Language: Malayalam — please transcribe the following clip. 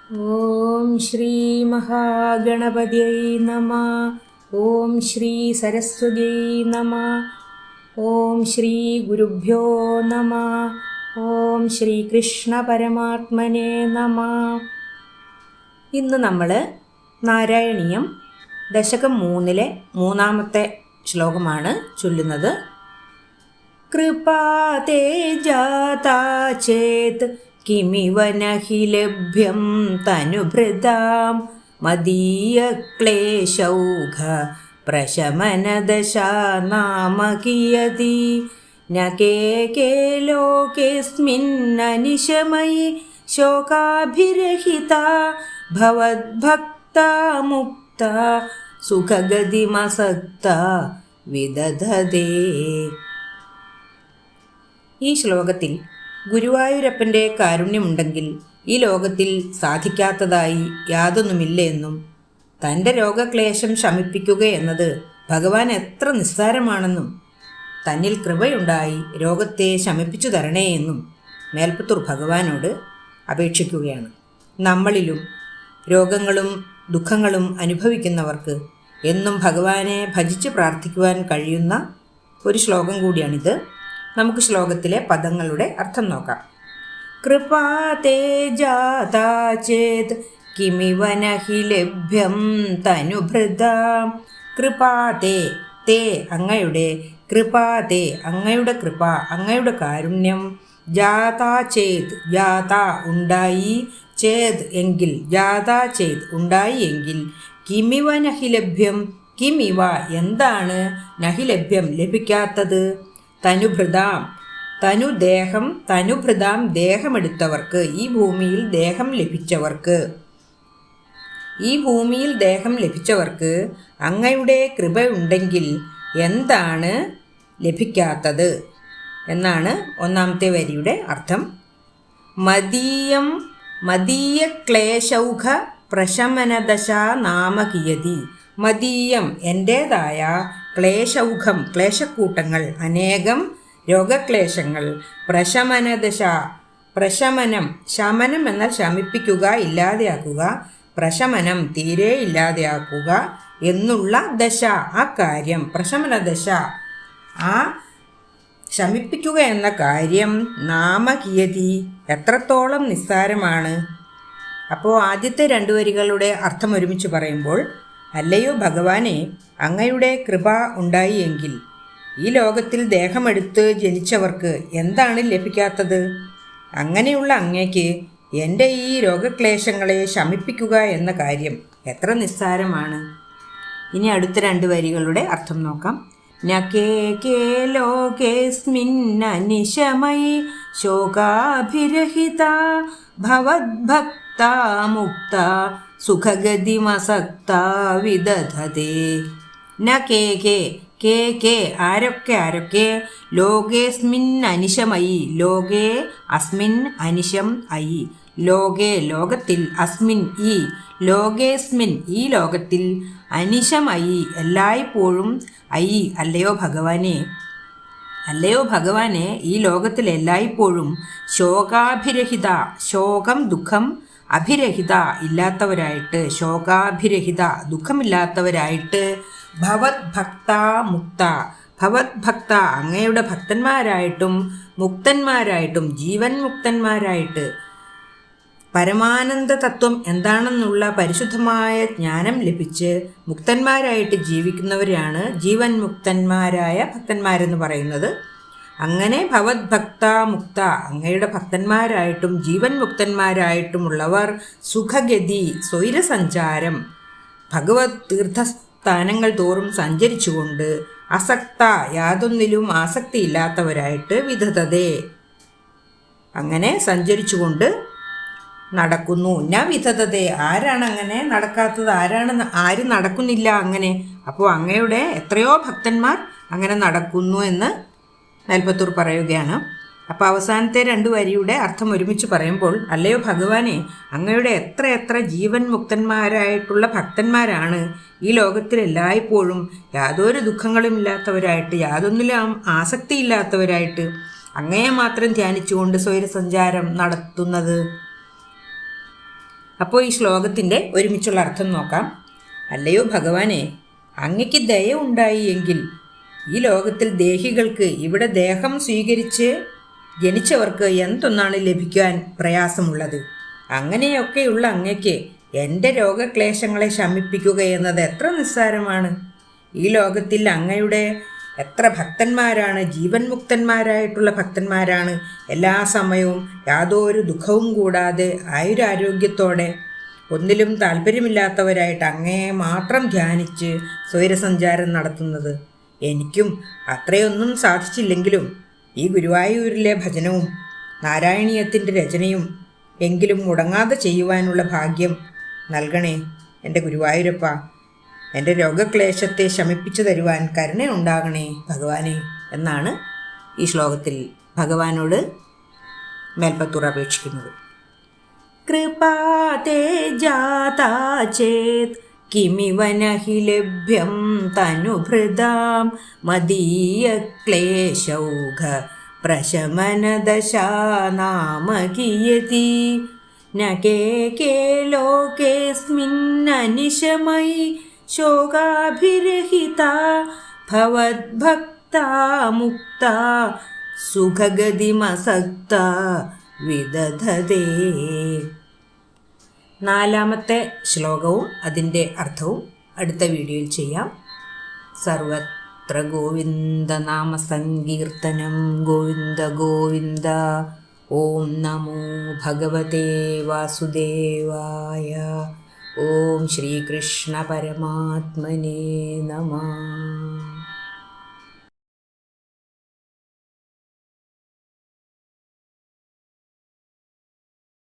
ഓം ശ്രീ മഹാഗണപതിയൈ നമഃ. ഓം ശ്രീ സരസ്വതിയൈ നമഃ. ഓം ശ്രീ ഗുരുഭ്യോ നമഃ. ഓം ശ്രീ കൃഷ്ണ പരമാത്മനേ നമഃ. ഇന്ന് നമ്മൾ നാരായണീയം ദശകം 3-ലെ 3-ാമത്തെ ശ്ലോകമാണ് ചൊല്ലുന്നത്. കൃപാ തേ ജാതാ ചേത് കിമിവ നഹി ലഭ്യം തനുഭൃതാം മദീയക്ലേശൗഘ പ്രശമനദശാ നാമ കിയതി ന കേകേ ലോകേസ്മിന്നനിശമയി ശോകാഭിരഹിതാ ഭവദ്ഭക്താ മുക്താ സുഖഗതിമസക്താ വിദധതേ. ഈ ശ്ലോകത്തിൽ ഗുരുവായൂരപ്പൻ്റെ കാരുണ്യമുണ്ടെങ്കിൽ ഈ ലോകത്തിൽ സാധിക്കാത്തതായി യാതൊന്നുമില്ല എന്നും തൻ്റെ രോഗക്ലേശം ശമിപ്പിക്കുക എന്നത് ഭഗവാൻ എത്ര നിസ്സാരമാണെന്നും തന്നിൽ കൃപയുണ്ടായി രോഗത്തെ ശമിപ്പിച്ചു തരണേ എന്നും മേൽപ്പത്തൂർ ഭഗവാനോട് അപേക്ഷിക്കുകയാണ്. നമ്മളിലും രോഗങ്ങളും ദുഃഖങ്ങളും അനുഭവിക്കുന്നവർക്ക് എന്നും ഭഗവാനെ ഭജിച്ച് പ്രാർത്ഥിക്കുവാൻ കഴിയുന്ന ഒരു ശ്ലോകം കൂടിയാണിത്. നമുക്ക് ശ്ലോകത്തിലെ പദങ്ങളുടെ അർത്ഥം നോക്കാം. കൃപാ തേ ജാതാ ചേത് കിമിവ നഹി ലഭ്യം തനുഭൃതാം. കൃപാ തേ, തേ അങ്ങയുടെ, കൃപാ തേ അങ്ങയുടെ കൃപ, അങ്ങയുടെ കാരുണ്യം, ജാതാ ചേത് ജാതാ ഉണ്ടായി, ചേത് എങ്കിൽ, ജാതാ ചേത് ഉണ്ടായി എങ്കിൽ, കിമിവ നഹി ലഭ്യം കിമിവ എന്താണ്, നഹി ലഭ്യം ലഭിക്കാത്തത്, തനുഭൃതാം തനുദേഹം, തനുഭൃതാം ദേഹമെടുത്തവർക്ക്, ഈ ഭൂമിയിൽ ദേഹം ലഭിച്ചവർക്ക്, ഈ ഭൂമിയിൽ ദേഹം ലഭിച്ചവർക്ക് അങ്ങയുടെ കൃപയുണ്ടെങ്കിൽ എന്താണ് ലഭിക്കാത്തത് എന്നാണ് ഒന്നാമത്തെ വരിയുടെ അർത്ഥം. മദീയം മദീയ ക്ലേശൗഘ പ്രശമനദശ നാമ കിയതി. മദീയം എൻ്റേതായ ക്ലേശൗഘം ക്ലേശക്കൂട്ടങ്ങൾ, അനേകം രോഗക്ലേശങ്ങൾ, പ്രശമനദശ പ്രശമനം, ശമനം എന്നാൽ ശമിപ്പിക്കുക, ഇല്ലാതെയാക്കുക, പ്രശമനം തീരെ ഇല്ലാതെയാക്കുക എന്നുള്ള ദശ, ആ കാര്യം, പ്രശമനദശ ആ ശമിപ്പിക്കുക എന്ന കാര്യം, നാമകിയതി എത്രത്തോളം നിസ്സാരമാണ്. അപ്പോൾ ആദ്യത്തെ 2 വരികളുടെ അർത്ഥം ഒരുമിച്ച് പറയുമ്പോൾ, അല്ലയോ ഭഗവാനെ, അങ്ങയുടെ കൃപ ഉണ്ടായി എങ്കിൽ ഈ ലോകത്തിൽ ദേഹമെടുത്ത് ജനിച്ചവർക്ക് എന്താണ് ലഭിക്കാത്തത്? അങ്ങനെയുള്ള അങ്ങയ്ക്ക് എൻ്റെ ഈ രോഗക്ലേശങ്ങളെ ശമിപ്പിക്കുക എന്ന കാര്യം എത്ര നിസ്സാരമാണ്. ഇനി അടുത്ത 2 വരികളുടെ അർത്ഥം നോക്കാം. ന കേകേ ലോകേസ്മിന്നനിശമയി ശോകാഭിരഹിതാ ഭവദ്ഭക്താ മുക്താ സുഖഗതിമസക്താ വിദധതേ. ന കേകേ, കേകേ ആരൊക്കെ, ആരൊക്കെ, ലോകേസ്മിൻ അനിശമയി, ലോകേ അസ്മിൻ അനിശം അയി, ലോകേ ലോകത്തിൽ, അസ്മിൻ ഈ, ലോകേസ്മിൻ ഈ ലോകത്തിൽ, അനിശമയി എല്ലായ്പ്പോഴും, അയി അല്ലയോ ഭഗവാനെ, അല്ലയോ ഭഗവാനെ ഈ ലോകത്തിൽ എല്ലായ്പ്പോഴും, ശോകാഭിരഹിത ശോകം ദുഃഖം, അഭിരഹിത ഇല്ലാത്തവരായിട്ട്, ശോകാഭിരഹിത ദുഃഖമില്ലാത്തവരായിട്ട്, ഭവത് ഭക്ത മുക്ത, ഭവത് ഭക്ത അങ്ങയുടെ ഭക്തന്മാരായിട്ടും മുക്തന്മാരായിട്ടും, ജീവൻ മുക്തന്മാരായിട്ട്, പരമാനന്ദ തത്വം എന്താണെന്നുള്ള പരിശുദ്ധമായ ജ്ഞാനം ലഭിച്ച് മുക്തന്മാരായിട്ട് ജീവിക്കുന്നവരെയാണ് ജീവൻ മുക്തന്മാരായ ഭക്തന്മാരെന്ന് പറയുന്നത്. അങ്ങനെ ഭവത് ഭക്ത മുക്ത അങ്ങയുടെ ഭക്തന്മാരായിട്ടും ജീവൻ മുക്തന്മാരായിട്ടുമുള്ളവർ സുഖഗതി സ്വൈരസഞ്ചാരം, ഭഗവത് തീർത്ഥസ്ഥാനങ്ങൾ തോറും സഞ്ചരിച്ചുകൊണ്ട്, അസക്ത യാതൊന്നിലും ആസക്തിയില്ലാത്തവരായിട്ട്, വിധതതേ അങ്ങനെ സഞ്ചരിച്ചുകൊണ്ട് നടക്കുന്നു. ന വിധതതേ ആരാണ് അങ്ങനെ നടക്കാത്തത്, ആര് നടക്കുന്നില്ല അങ്ങനെ. അപ്പോൾ അങ്ങയുടെ എത്രയോ ഭക്തന്മാർ അങ്ങനെ നടക്കുന്നു എന്ന് മേൽപ്പത്തൂർ പറയുകയാണ്. അപ്പോൾ അവസാനത്തെ 2 വരിയുടെ അർത്ഥം ഒരുമിച്ച് പറയുമ്പോൾ, അല്ലയോ ഭഗവാനെ, അങ്ങയുടെ എത്ര എത്ര ജീവൻ മുക്തന്മാരായിട്ടുള്ള ഭക്തന്മാരാണ് ഈ ലോകത്തിൽ എല്ലായ്പ്പോഴും യാതൊരു ദുഃഖങ്ങളും ഇല്ലാത്തവരായിട്ട്, യാതൊന്നിലും ആസക്തിയില്ലാത്തവരായിട്ട് അങ്ങയെ മാത്രം ധ്യാനിച്ചുകൊണ്ട് സ്വൈരസഞ്ചാരം നടത്തുന്നത്. അപ്പോൾ ഈ ശ്ലോകത്തിൻ്റെ ഒരുമിച്ചുള്ള അർത്ഥം നോക്കാം. അല്ലയോ ഭഗവാനെ, അങ്ങയ്ക്ക് ദയ ഉണ്ടായി എങ്കിൽ ഈ ലോകത്തിൽ ദേഹികൾക്ക് ഇവിടെ ദേഹം സ്വീകരിച്ച് ജനിച്ചവർക്ക് എന്തൊന്നാണ് ലഭിക്കാൻ പ്രയാസമുള്ളത്? അങ്ങനെയൊക്കെയുള്ള അങ്ങയ്ക്ക് എൻ്റെ രോഗക്ലേശങ്ങളെ ശമിപ്പിക്കുക എന്നത് എത്ര നിസ്സാരമാണ്. ഈ ലോകത്തിൽ അങ്ങയുടെ എത്ര ഭക്തന്മാരാണ്, ജീവൻ മുക്തന്മാരായിട്ടുള്ള ഭക്തന്മാരാണ് എല്ലാ സമയവും യാതൊരു ദുഃഖവും കൂടാതെ ആയുരാരോഗ്യത്തോടെ ഒന്നിലും താല്പര്യമില്ലാത്തവരായിട്ട് അങ്ങയെ മാത്രം ധ്യാനിച്ച് സ്വൈരസഞ്ചാരം നടത്തുന്നത്. എനിക്കും അത്രയൊന്നും സാധിച്ചില്ലെങ്കിലും ഈ ഗുരുവായൂരിലെ ഭജനവും നാരായണീയത്തിൻ്റെ രചനയും എങ്കിലും മുടങ്ങാതെ ചെയ്യുവാനുള്ള ഭാഗ്യം നൽകണേ എൻ്റെ ഗുരുവായൂരപ്പ. എൻ്റെ രോഗക്ലേശത്തെ ശമിപ്പിച്ചു തരുവാൻ കരുണയുണ്ടാകണേ ഭഗവാനെ എന്നാണ് ഈ ശ്ലോകത്തിൽ ഭഗവാനോട് മേൽപ്പത്തൂർ അപേക്ഷിക്കുന്നത്. കൃപാതേ ജാതാ ചേത് കിമിവ നഹി ലഭ്യം തനുഭൃതാം മദീയക്ലേശൗഘ പ്രശമനദശാനാമകിയതി ന കേകേ ലോകേസ്മിന്നനിശമയി ശോകാഭിരഹിതാ ഭവദ്ഭക്താ മുക്താ സുഖഗതിമസക്താ വിദധതേ. നാലാമത്തെ ശ്ലോകവും അതിൻ്റെ അർത്ഥവും അടുത്ത വീഡിയോയിൽ ചെയ്യാം. സർവത്ര ഗോവിന്ദനാമ സങ്കീർത്തനം. ഗോവിന്ദ ഗോവിന്ദ. ഓം നമോ ഭഗവതേ വാസുദേവായ. ഓം ശ്രീകൃഷ്ണ പരമാത്മനേ നമഃ.